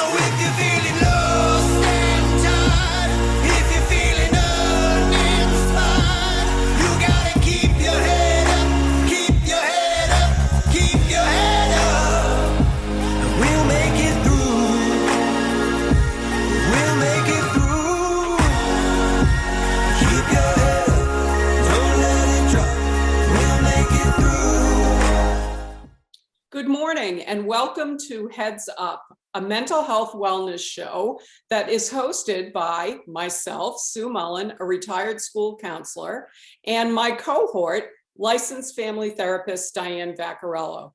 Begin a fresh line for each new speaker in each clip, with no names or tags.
So if you're feeling lost and tired, if you're feeling uninspired, you gotta keep your head up, keep your head up, keep your head up. We'll make it through. We'll make it through. Keep your head up, don't let it drop. We'll make it through.
Good morning and welcome to Heads Up, a mental health wellness show that is hosted by myself, Sue Mullen, a retired school counselor, and my cohort, licensed family therapist, Diane Vaccarello.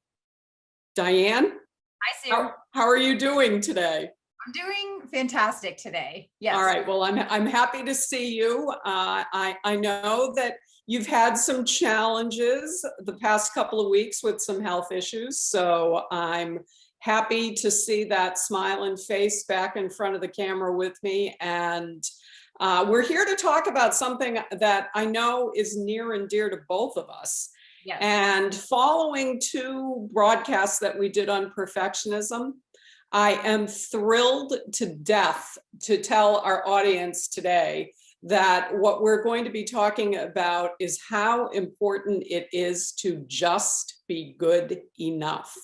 Diane?
Hi, Sue.
How are you doing today?
I'm doing fantastic today. Yes.
All right. Well, I'm happy to see you. I know that you've had some challenges the past couple of weeks with some health issues, so I'm happy to see that smiling face back in front of the camera with me. And we're here to talk about something that I know is near and dear to both of us.
Yes.
And following two broadcasts that we did on perfectionism, I am thrilled to death to tell our audience today that what we're going to be talking about is how important it is to just be good enough.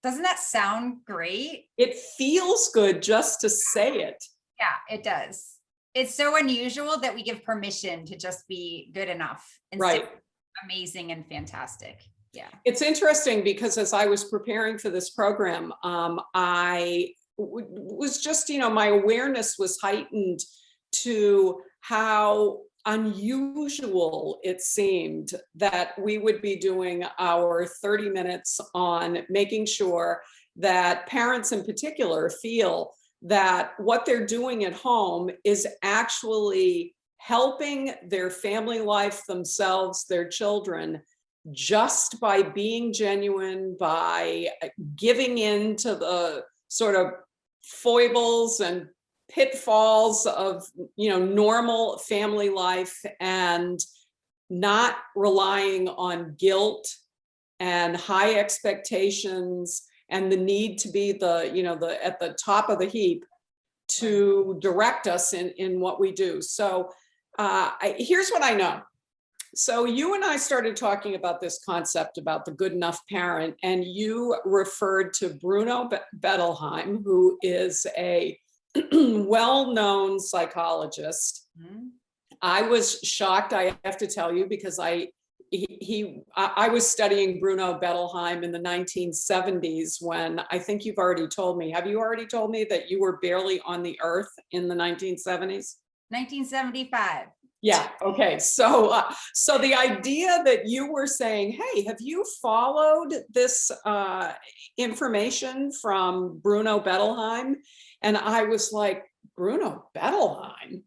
Doesn't that sound great?
It feels good just to say it.
Yeah, it does. It's so unusual that we give permission to just be good enough.
Right.
Amazing and fantastic. Yeah.
It's interesting because as I was preparing for this program, I was just, my awareness was heightened to how unusual it seemed that we would be doing our 30 minutes on making sure that parents in particular feel that what they're doing at home is actually helping their family life, themselves, their children, just by being genuine, by giving in to the sort of foibles and pitfalls of normal family life, and not relying on guilt and high expectations and the need to be at the top of the heap to direct us in what we do. So here's what I know. So you and I started talking about this concept about the good enough parent, and you referred to Bruno Bettelheim, who is a well-known psychologist. Mm-hmm. I was shocked, I have to tell you, because I was studying Bruno Bettelheim in the 1970s when I think you've already told me. Have you already told me that you were barely on the earth in the 1970s?
1975.
Yeah. Okay. So the idea that you were saying, hey, have you followed this information from Bruno Bettelheim? And I was like, Bruno Bettelheim?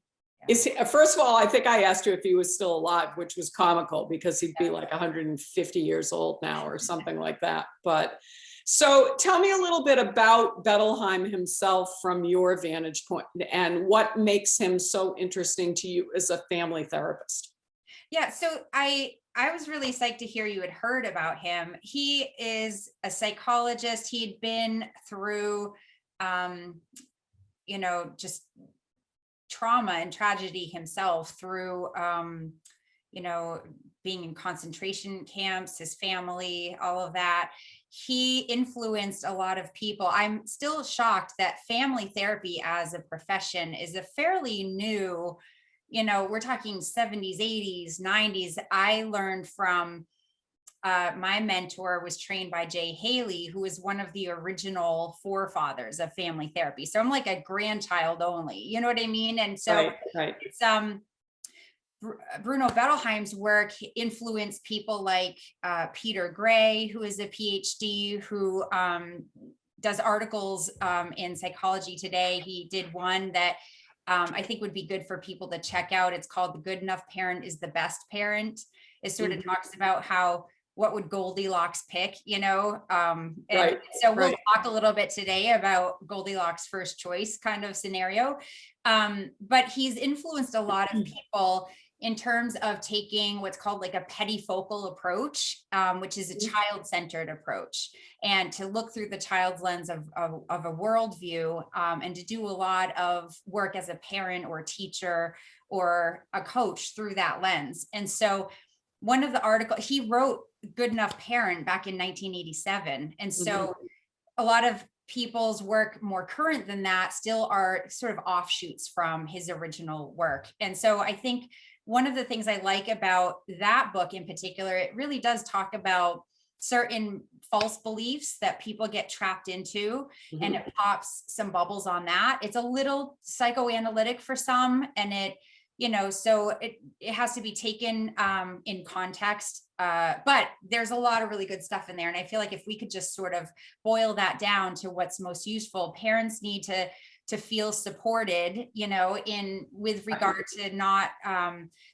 First of all, I think I asked you if he was still alive, which was comical because he'd be like 150 years old now or something like that. But so tell me a little bit about Bettelheim himself from your vantage point and what makes him so interesting to you as a family therapist.
Yeah, so I was really psyched to hear you had heard about him. He is a psychologist. He'd been through, just trauma and tragedy himself through, being in concentration camps, his family, all of that. He influenced a lot of people. I'm still shocked that family therapy as a profession is a fairly new, we're talking 70s, 80s, 90s. I learned from my mentor was trained by Jay Haley, who is one of the original forefathers of family therapy. So I'm like a grandchild only, you know what I mean? And so
right.
It's Bruno Bettelheim's work influenced people like Peter Gray, who is a PhD, who does articles in Psychology Today. He did one that I think would be good for people to check out. It's called The Good Enough Parent is the Best Parent. It sort of talks about what would Goldilocks pick,
Right.
So we'll talk a little bit today about Goldilocks first choice kind of scenario. But he's influenced a lot of people in terms of taking what's called like a pedagogical approach, which is a child-centered approach, and to look through the child's lens of a worldview, and to do a lot of work as a parent or teacher or a coach through that lens. And so one of the articles, he wrote Good Enough Parent back in 1987. And so a lot of people's work more current than that still are sort of offshoots from his original work. And so I think one of the things I like about that book in particular, it really does talk about certain false beliefs that people get trapped into, and it pops some bubbles on that. It's a little psychoanalytic for some, and it, you know, so it has to be taken in context, but there's a lot of really good stuff in there. And I feel like if we could just sort of boil that down to what's most useful, parents need to feel supported, you know, in with regard to not,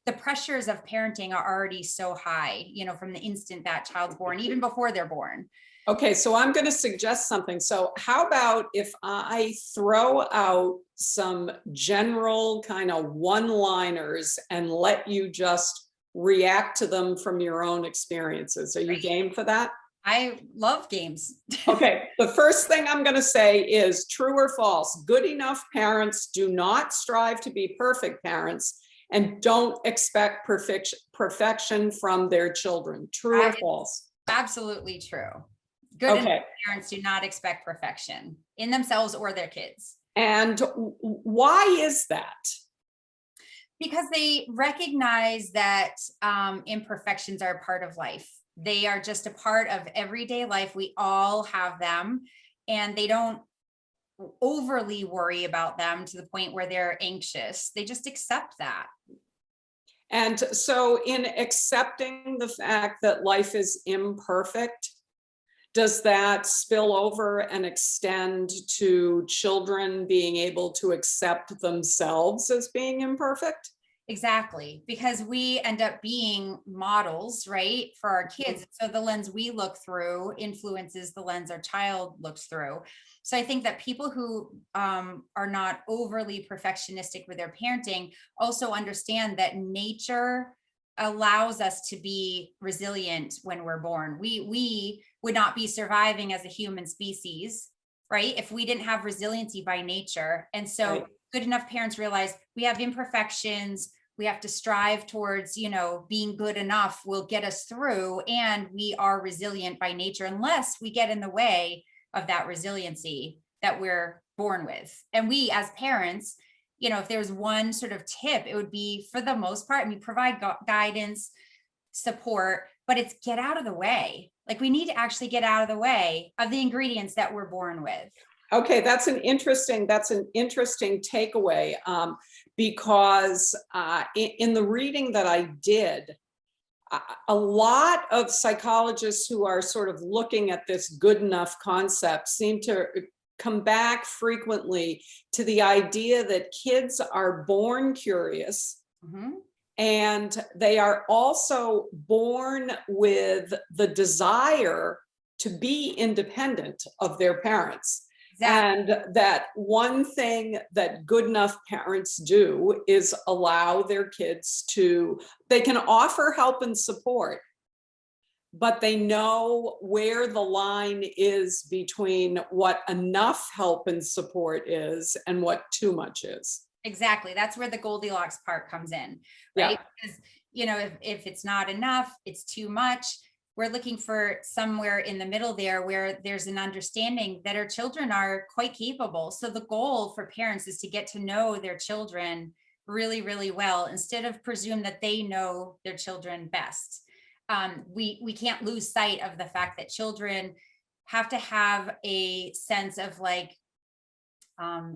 the pressures of parenting are already so high, you know, from the instant that child's born, even before they're born.
Okay, so I'm going to suggest something. So how about if I throw out some general kind of one-liners and let you just react to them from your own experiences? Are you game for that?
I love games.
Okay, the first thing I'm going to say is true or false. Good enough parents do not strive to be perfect parents and don't expect perfection from their children. True or false?
Absolutely true. Good enough parents do not expect perfection in themselves or their kids.
And why is that?
Because they recognize that imperfections are a part of life. They are just a part of everyday life. We all have them, and they don't overly worry about them to the point where they're anxious. They just accept that.
And so in accepting the fact that life is imperfect, does that spill over and extend to children being able to accept themselves as being imperfect?
Exactly, because we end up being models, right, for our kids. So the lens we look through influences the lens our child looks through. So I think that people who are not overly perfectionistic with their parenting also understand that nature allows us to be resilient when we're born. We would not be surviving as a human species, right, if we didn't have resiliency by nature. And so good enough parents realize we have imperfections. We have to strive towards, you know, being good enough will get us through, and we are resilient by nature unless we get in the way of that resiliency that we're born with. And we as parents, you know, if there's one sort of tip, it would be, for the most part, I mean, provide guidance, support, but it's get out of the way. Like, we need to actually get out of the way of the ingredients that we're born with.
Okay, that's an interesting takeaway, because in the reading that I did, a lot of psychologists who are sort of looking at this good enough concept seem to come back frequently to the idea that kids are born curious, and they are also born with the desire to be independent of their parents. Exactly. And that one thing that good enough parents do is allow their kids to, they can offer help and support, but they know where the line is between what enough help and support is and what too much is.
Exactly. That's where the Goldilocks part comes in, right? Because, you know, if it's not enough, it's too much. We're looking for somewhere in the middle there where there's an understanding that our children are quite capable. So the goal for parents is to get to know their children really, really well, instead of presume that they know their children best. We can't lose sight of the fact that children have to have a sense of like,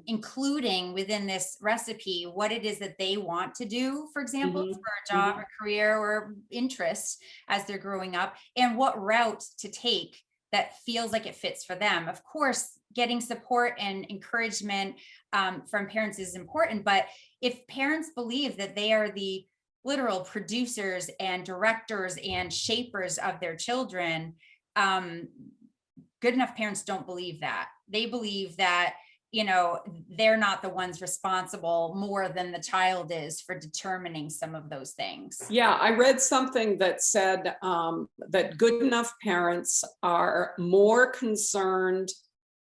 including within this recipe what it is that they want to do, for example, for a job or career or interest as they're growing up, and what route to take that feels like it fits for them. Of course, getting support and encouragement from parents is important, but if parents believe that they are the literal producers and directors and shapers of their children, good enough parents don't believe that. They believe that they're not the ones responsible more than the child is for determining some of those things.
Yeah, I read something that said that good enough parents are more concerned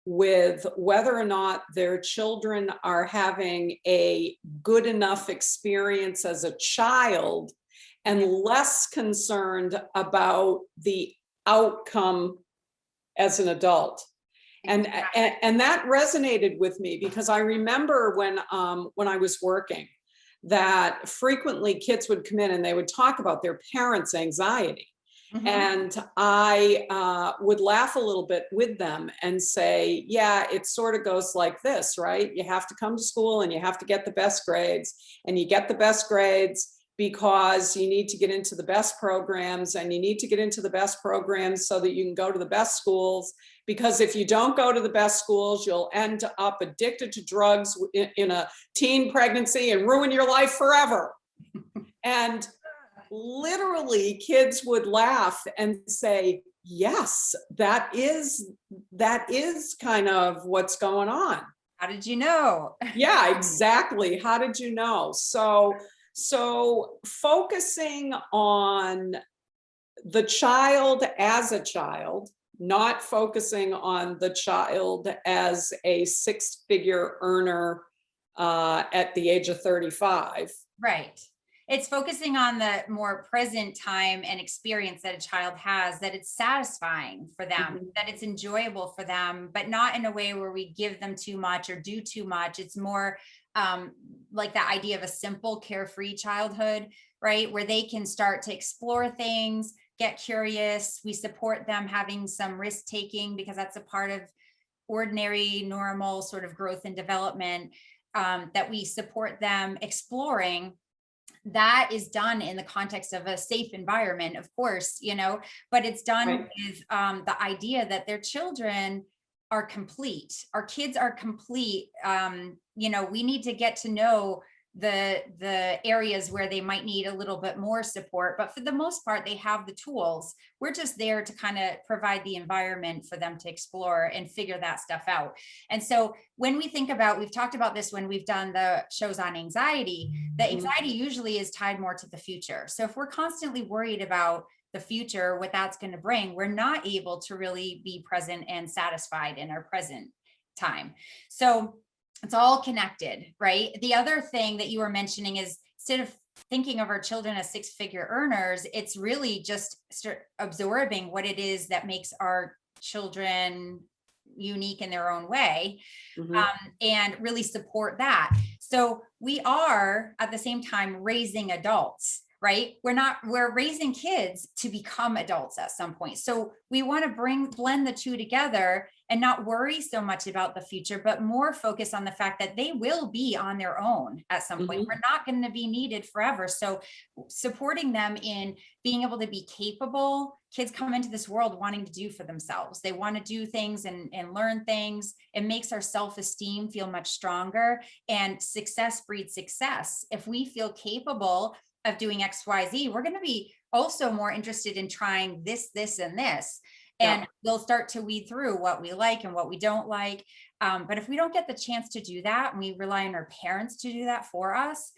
with whether or not their children are having a good enough experience as a child and less concerned about the outcome as an adult. And that resonated with me because I remember when I was working that frequently kids would come in and they would talk about their parents' anxiety.
Mhm.
And I would laugh a little bit with them and say, yeah, it sort of goes like this, right? You have to come to school and you have to get the best grades, and you get the best grades because you need to get into the best programs, and you need to get into the best programs so that you can go to the best schools. Because if you don't go to the best schools, you'll end up addicted to drugs in a teen pregnancy and ruin your life forever. And literally kids would laugh and say, yes, that is kind of what's going on.
How did you know?
Yeah, exactly. How did you know? So focusing on the child as a child, not focusing on the child as a six-figure earner at the age of 35.
Right. It's focusing on the more present time and experience that a child has, that it's satisfying for them, that it's enjoyable for them, but not in a way where we give them too much or do too much. It's more like the idea of a simple, carefree childhood, right? Where they can start to explore things, get curious. We support them having some risk taking because that's a part of ordinary, normal sort of growth and development, that we support them exploring. That is done in the context of a safe environment, of course, but it's done
Right.
with the idea that their children are complete. Our kids are complete. We need to get to know the areas where they might need a little bit more support, but for the most part, they have the tools. We're just there to kind of provide the environment for them to explore and figure that stuff out. And so when we think about, we've talked about this when we've done the shows on anxiety, the anxiety usually is tied more to the future. So if we're constantly worried about the future, what that's going to bring, we're not able to really be present and satisfied in our present time. So it's all connected, right? The other thing that you were mentioning is, instead of thinking of our children as six-figure earners, it's really just absorbing what it is that makes our children unique in their own way, and really support that. So we are at the same time raising adults, right? We're raising kids to become adults at some point. So we want to blend the two together and not worry so much about the future, but more focus on the fact that they will be on their own at some point. We're not going to be needed forever. So supporting them in being able to be capable. Kids come into this world wanting to do for themselves. They want to do things and learn things. It makes our self-esteem feel much stronger, and success breeds success. If we feel capable of doing X, Y, Z, we're going to be also more interested in trying this, and this. And we'll start to weed through what we like and what we don't like. But if we don't get the chance to do that, and we rely on our parents to do that for us,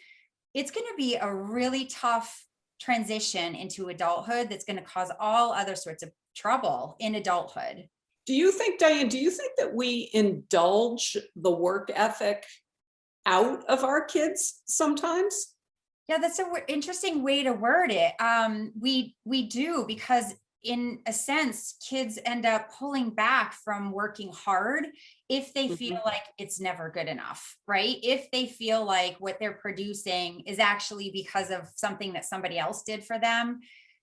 it's going to be a really tough transition into adulthood that's going to cause all other sorts of trouble in adulthood.
Do you think, Diane, that we indulge the work ethic out of our kids sometimes?
Yeah, that's an interesting way to word it. We do, because in a sense, kids end up pulling back from working hard if they feel like it's never good enough, right? If they feel like what they're producing is actually because of something that somebody else did for them,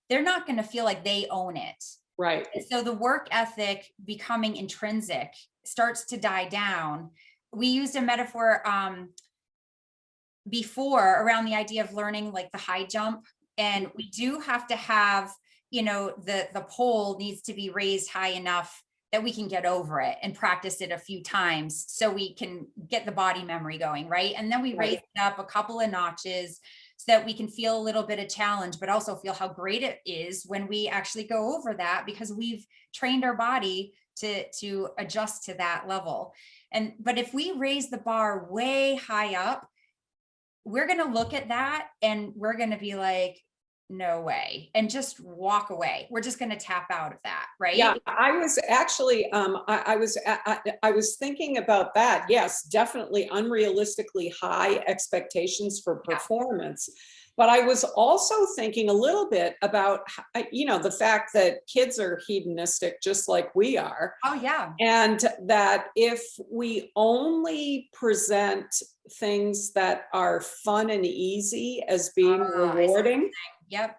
they're not going to feel like they own it.
Right.
And so the work ethic becoming intrinsic starts to die down. We used a metaphor before around the idea of learning like the high jump, and we do have to have, the pole needs to be raised high enough that we can get over it and practice it a few times so we can get the body memory going, right? And then we raise it up a couple of notches so that we can feel a little bit of challenge, but also feel how great it is when we actually go over that, because we've trained our body to adjust to that level. But if we raise the bar way high up, we're going to look at that and we're going to be like, no way, and just walk away. We're just going to tap out of that,
Yeah,
right?
I was actually, I was thinking about that. Yes, definitely unrealistically high expectations for
Yeah.
performance. But I was also thinking a little bit about, the fact that kids are hedonistic just like we are.
Oh yeah.
And that if we only present things that are fun and easy as being
I see.
rewarding,
Yep.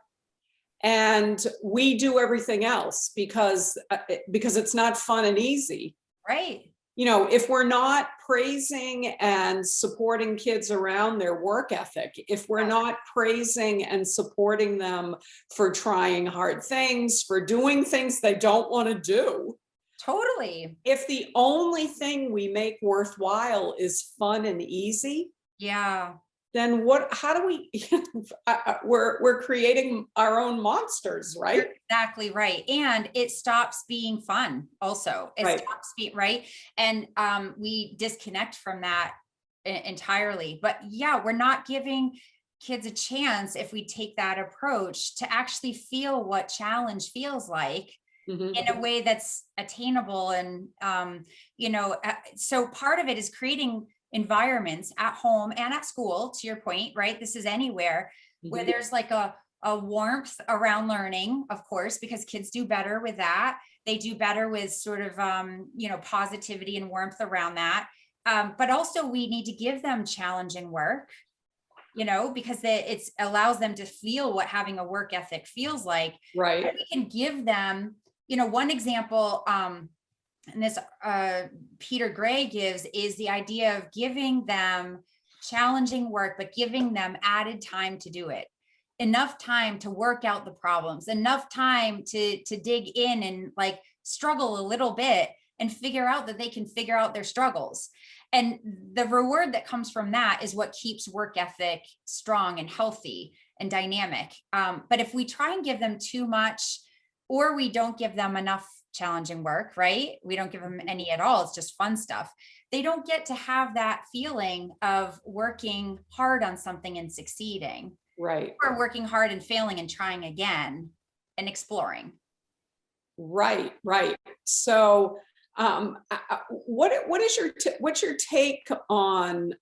and we do everything else because it's not fun and easy.
Right.
If we're not praising and supporting kids around their work ethic, if we're
Yeah.
not praising and supporting them for trying hard things, for doing things they don't want to do,
Totally.
if the only thing we make worthwhile is fun and easy,
Yeah.
then how do we, we're creating our own monsters,
You're
right?
exactly right. And it stops being fun also. It
Right.
stops being right. And we disconnect from that entirely. But yeah, we're not giving kids a chance, if we take that approach, to actually feel what challenge feels like
Mhm.
in a way that's attainable. And so part of it is creating environments at home and at school, to your point, right? This is anywhere where
Mhm.
there's like a warmth around learning, of course, because kids do better with that. They do better with sort of positivity and warmth around that. But also we need to give them challenging work, because it allows them to feel what having a work ethic feels like.
Right.
And we can give them, one example, and this Peter Gray gives, is the idea of giving them challenging work, but giving them added time to do it. Enough time to work out the problems, enough time to dig in and like struggle a little bit and figure out that they can figure out their struggles. And the reward that comes from that is what keeps work ethic strong and healthy and dynamic. But if we try and give them too much, or we don't give them enough challenging work, right? We don't give them any at all. It's just fun stuff. They don't get to have that feeling of working hard on something and succeeding,
Right.
or working hard and failing and trying again and exploring.
Right. Right. So, what's your take on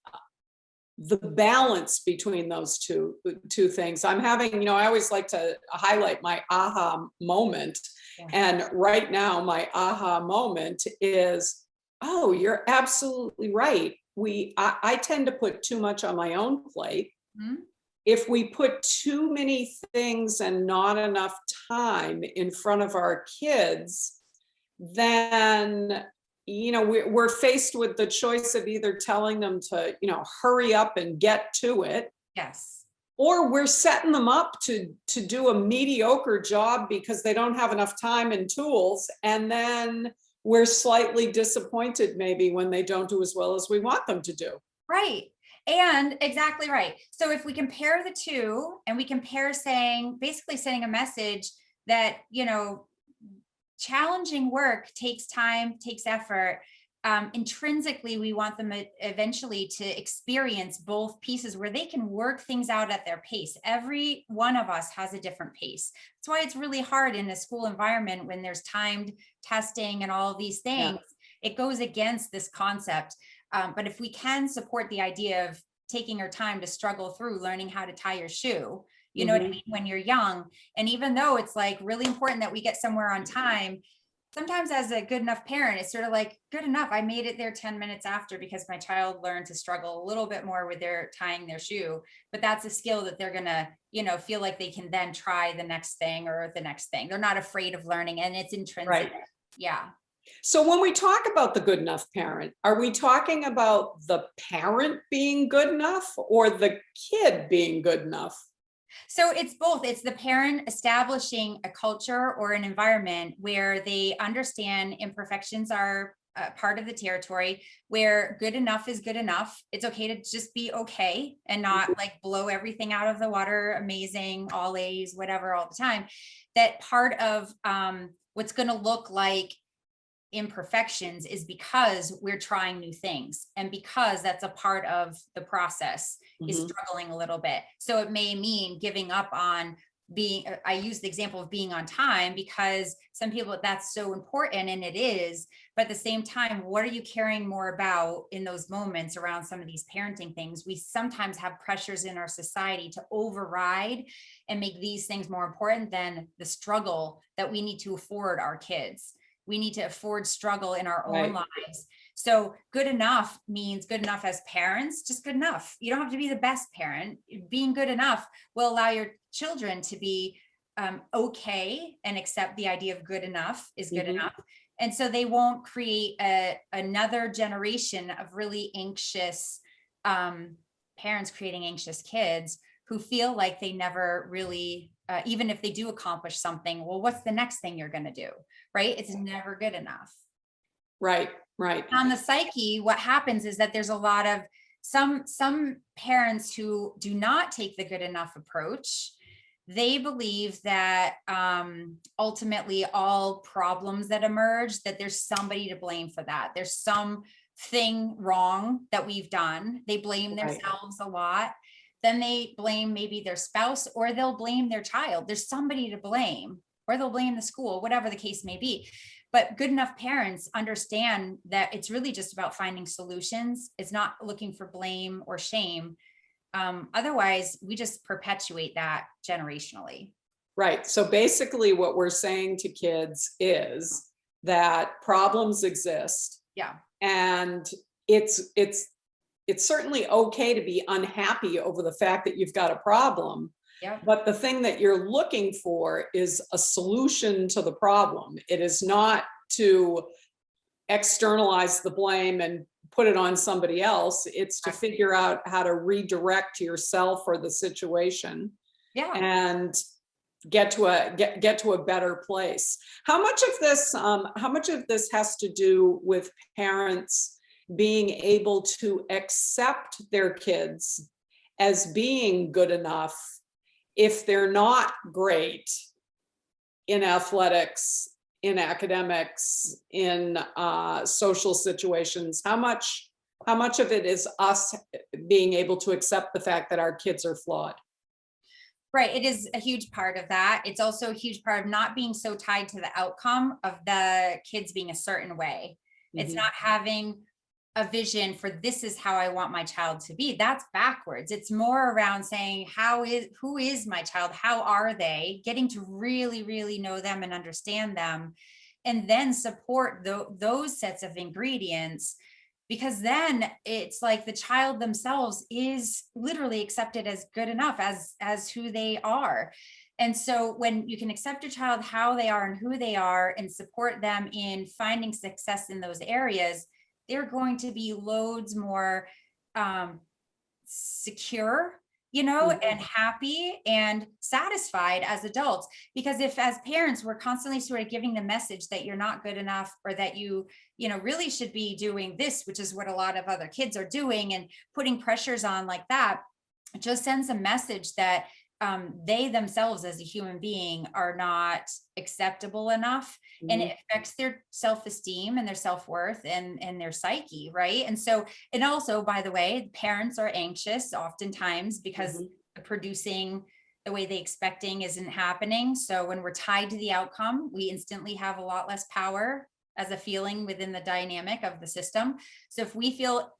the balance between those two things? I'm having, I always like to highlight my aha moment.
Yeah.
And right now, my aha moment is, oh, you're absolutely right. I tend to put too much on my own plate.
Mhm.
If we put too many things and not enough time in front of our kids, then we're faced with the choice of either telling them to hurry up and get to it,
Yes.
or we're setting them up to do a mediocre job because they don't have enough time and tools, and then we're slightly disappointed maybe when they don't do as well as we want them to do.
Right. And exactly right. So if we compare the two, and we compare basically sending a message that, challenging work takes time, takes effort. Intrinsically, we want them eventually to experience both pieces where they can work things out at their pace. Every one of us has a different pace. That's why it's really hard in a school environment when there's timed testing and all of these things. Yeah. It goes against this concept. But if we can support the idea of taking our time to struggle through learning how to tie your shoe, you know what I mean, when you're young. And even though it's like really important that we get somewhere on time, sometimes as a good enough parent, it's sort of like, good enough, I made it there 10 minutes after because my child learned to struggle a little bit more with their tying their shoe. But that's a skill that they're gonna, feel like they can then try the next thing or the next thing. They're not afraid of learning, and it's intrinsic.
Right.
Yeah.
So when we talk about the good enough parent, are we talking about the parent being good enough or the kid being good enough?
So it's both. It's the parent establishing a culture or an environment where they understand imperfections are part of the territory, where good enough is good enough. It's okay to just be okay and not like blow everything out of the water, amazing, all A's, whatever, all the time. That part of what's going to look like imperfections is because we're trying new things, and because that's a part of the process is
Mhm.
struggling a little bit. So it may mean giving up on being, I use the example of being on time because some people that's so important, and it is, but at the same time, what are you caring more about in those moments around some of these parenting things? We sometimes have pressures in our society to override and make these things more important than the struggle that we need to afford our kids. We need to afford struggle in our own
Right.
lives. So good enough means good enough as parents, just good enough. You don't have to be the best parent. Being good enough will allow your children to be okay and accept the idea of good enough is good
Mhm.
enough. And so they won't create another generation of really anxious parents creating anxious kids who feel like they never really, even if they do accomplish something, well, what's the next thing you're going to do? Right? It's never good enough.
Right, right.
On the psyche, what happens is that there's a lot of some parents who do not take the good enough approach. They believe that ultimately all problems that emerge, that there's somebody to blame for that. There's something wrong that we've done. They blame
Right.
themselves a lot. Then they blame maybe their spouse, or they'll blame their child. There's somebody to blame, or they'll blame the school, whatever the case may be. But good enough parents understand that it's really just about finding solutions. It's not looking for blame or shame. Otherwise, we just perpetuate that generationally.
Right. So basically what we're saying to kids is that problems exist,
Yeah.
and it's it's it's certainly okay to be unhappy over the fact that you've got a problem.
Yep.
But the thing that you're looking for is a solution to the problem. It is not to externalize the blame and put it on somebody else. It's to figure out how to redirect yourself or the situation
Yeah.
and get to a better place. How much of this has to do with parents being able to accept their kids as being good enough if they're not great in athletics, in academics, in social situations? How much of it is us being able to accept the fact that our kids are flawed?
Right. It is a huge part of that. It's also a huge part of not being so tied to the outcome of the kids being a certain way. It's
Mhm.
not having a vision for this is how I want my child to be. That's backwards. It's more around saying, who is my child? How are they? Getting to really, really know them and understand them, and then support those sets of ingredients, because then it's like the child themselves is literally accepted as good enough as who they are. And so when you can accept a child how they are and who they are and support them in finding success in those areas, they're going to be loads more secure, and happy and satisfied as adults. Because if as parents we're constantly sort of giving the message that you're not good enough, or that you really should be doing this, which is what a lot of other kids are doing, and putting pressures on like that, it just sends a message that they themselves as a human being are not acceptable enough, and
Mhm.
it affects their self-esteem and their self-worth and their psyche, right? And so, and also, by the way, parents are anxious oftentimes because
Mhm.
the producing the way they expecting isn't happening. So when we're tied to the outcome, we instantly have a lot less power as a feeling within the dynamic of the system. So if we feel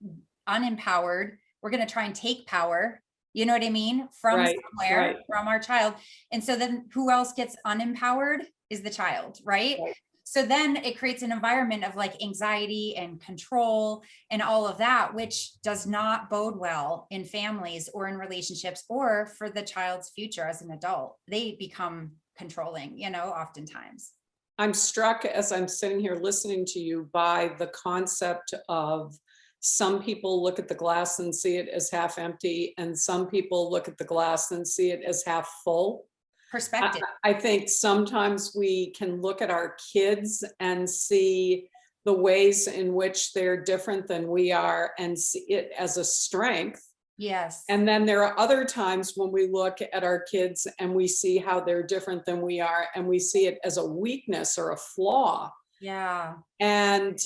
unempowered, we're going to try and take power, you know what I mean, from
Right,
somewhere,
right,
from our child. And so then who else gets unempowered is the child, right?
right.
So then it creates an environment of like anxiety and control and all of that, which does not bode well in families or in relationships or for the child's future as an adult. They become controlling, oftentimes.
I'm struck as I'm sitting here listening to you by the concept of some people look at the glass and see it as half empty, and some people look at the glass and see it as half full. I,
Perspective.
I think sometimes we can look at our kids and see the ways in which they're different than we are and see it as a strength.
Yes.
And then there are other times when we look at our kids and we see how they're different than we are, and we see it as a weakness or a flaw.
Yeah.
And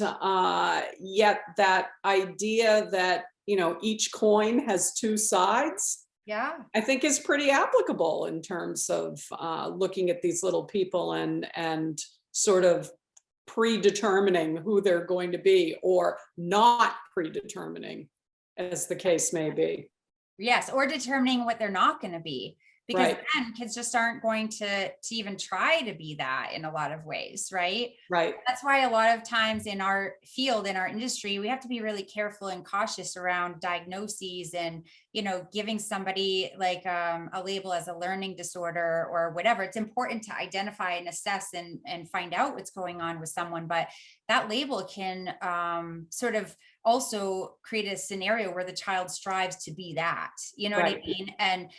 yet that idea that, each coin has two sides,
Yeah.
I think is pretty applicable in terms of looking at these little people and sort of predetermining who they're going to be, or not predetermining, as the case may be.
Yes, or determining what they're not going to be, because
Right.
then kids just aren't going to even try to be that in a lot of ways, right?
Right.
That's why a lot of times in our field, in our industry, we have to be really careful and cautious around diagnoses and, giving somebody like a label as a learning disorder or whatever. It's important to identify and assess and find out what's going on with someone, but that label can sort of also create a scenario where the child strives to be that, you know what I
Right.
mean? And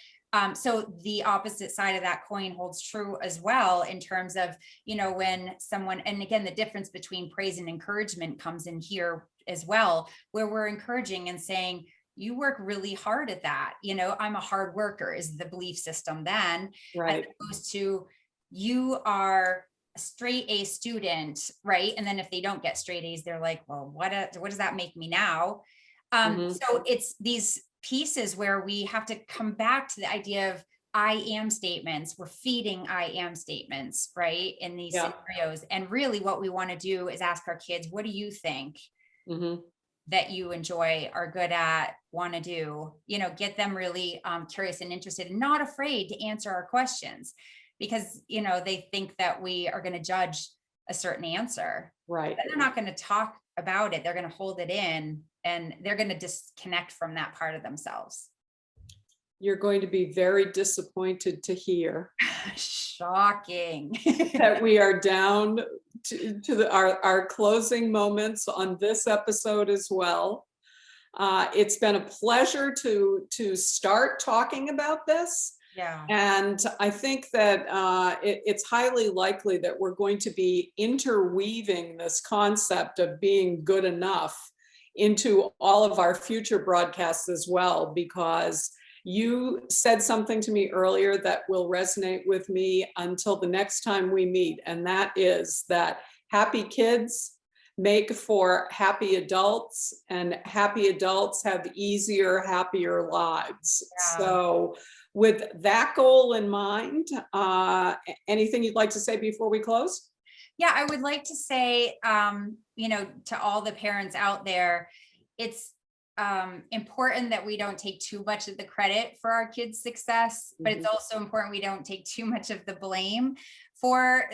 so the opposite side of that coin holds true as well, in terms of, when someone, and again, the difference between praise and encouragement comes in here as well, where we're encouraging and saying, you work really hard at that. I'm a hard worker is the belief system then, as
Right.
opposed to you are a straight A student, right? And then if they don't get straight A's, they're like, well, what does that make me now?
Mhm.
So it's these pieces where we have to come back to the idea of I am statements. We're feeding I am statements, right? In these
Yeah.
scenarios. And really what we want to do is ask our kids, what do you think
Mhm.
that you enjoy, are good at, want to do, get them really curious and interested and not afraid to answer our questions, because, they think that we are going to judge a certain answer.
Right.
But they're not going to talk about it. They're going to hold it in, and they're going to disconnect from that part of themselves.
You're going to be very disappointed to hear
Shocking.
that we are down to our closing moments on this episode as well. It's been a pleasure to start talking about this.
Yeah.
And I think that it's highly likely that we're going to be interweaving this concept of being good enough into all of our future broadcasts as well, because you said something to me earlier that will resonate with me until the next time we meet. And that is that happy kids make for happy adults, and happy adults have easier, happier lives.
Yeah.
So with that goal in mind, anything you'd like to say before we close?
Yeah, I would like to say, to all the parents out there, it's important that we don't take too much of the credit for our kids' success, but it's also important we don't take too much of the blame for,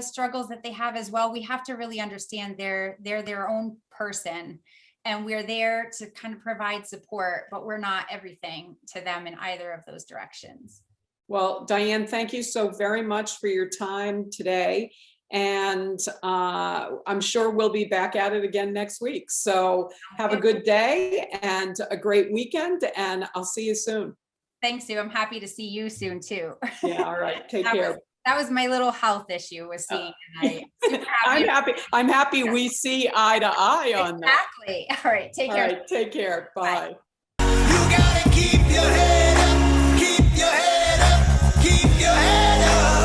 struggles that they have as well. We have to really understand they're their own person, and we're there to kind of provide support, but we're not everything to them in either of those directions.
Well, Diane, thank you so very much for your time today. And I'm sure we'll be back at it again next week. So have a good day and a great weekend, and I'll see you soon.
Thanks, Sue. I'm happy to see you soon too.
Yeah, all right. Take care.
That was my little health issue, was seeing tonight.
I'm happy we see eye to eye on that.
Exactly. All right. Take
All
care.
right, take care. Bye.
You gotta keep your head up, keep your head up, keep your head up.